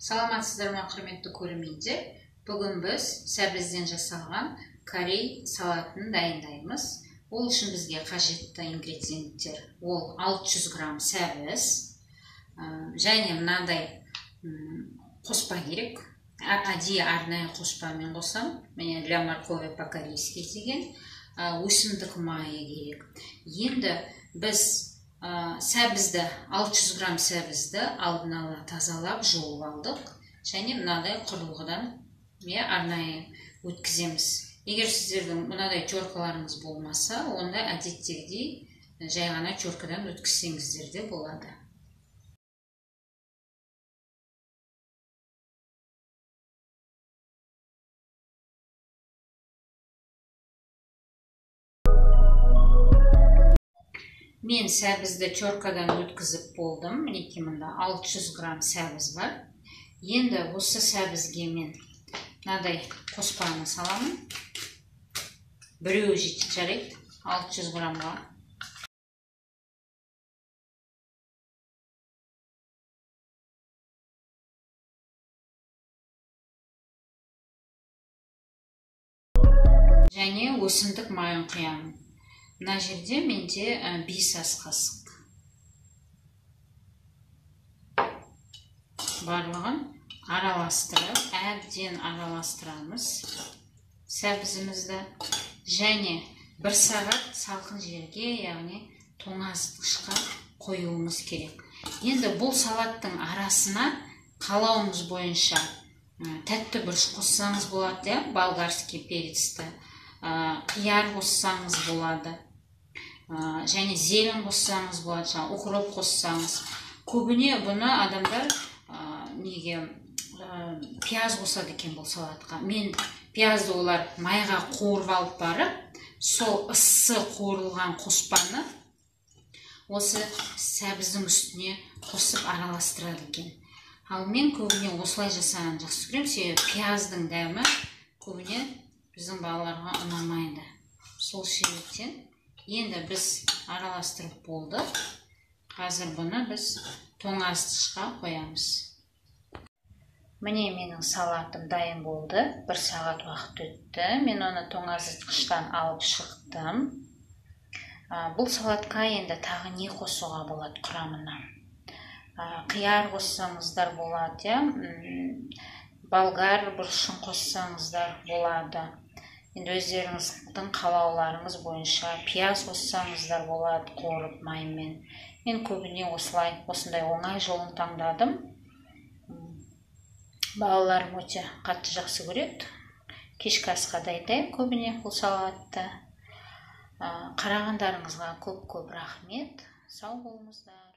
Саламатсыздар ма, құрметті көрермендер? Бүгін біз сәбізден жасалған корей салатын дайындаймыз. Ол үшін бізге қажетті ингредиенттер ол 600 грамм сәбіз, және мынандай қоспа керек. Әдейі арнайы қоспамен қосам. Міне для моркови по-корейски деген өсімдік майы керек. Енді біз сәбізді 600 грамм сәбізді алдын ала тазалап жуып алдық, және мынадай құрылғыдан арнайы өткіземіз. Егер сіздердің мынадай теркаларыңыз болмаса, онда әдеттегідей жай ғана теркадан өткізсеңіздер де болады. Мен сәбізді теркадан өткізіп болдым. Мінекей мында 600 грамм сәбіз бар. Енді осы сәбізге мен мынадай қоспаны саламын. Біреуі жетіп жарайды 600 граммға. Және өсімдік майын құямын. Мына жерде менде 5 ас қасық. Барлығын араластырып, әбден араластырамыз сәбізімізді. Және 1 сағат салқын жерге, яғни тоңазытқышқа қоюымыз керек. Енді бұл салаттың арасына қалауыңыз бойынша тәтті бұрыш қоссаңыз болады, болгарский перецті, қияр қоссаңыз болады, және зелень қоссаңыз болады, укроп қоссаңыз. Көбіне бұны адамдар пияз қосады екен бұл салатқа. Мен пиязды олар майға қуырып алып барып, сол ыссы қуырылған қоспаны осы сәбіздің үстіне қосып араластырады екен. Ал мен көбіне осылай жасаған жақсы көремін, себебі пияздың дәмі көбіне біздің балаларға ұнамайды. Сол себептен енді біз араластырып болдық. Қазір бұны біз тоңазытқышқа қоямыз. Міне менің салатым дайын болды. 1 сағат уақыт өтті. Мен оны тоңазытқыштан алып шықтым. Бұл салатқа енді тағы не қосуға болады құрамына? Қияр қоссаңыздар болады, болгар бұрышын қоссаңыздар болады. Енді өздеріңіздің қалауларыңыз бойынша пияз қоссаңыздар болады қуырып маймен. Мен көбіне осындай оңай жолын таңдадым. Балаларым өте қатты жақсы көреді. Кешкі асқа дайындаймын көбіне бұл салатты. Қарағандарыңызға көп рахмет. Сау болыңыздар.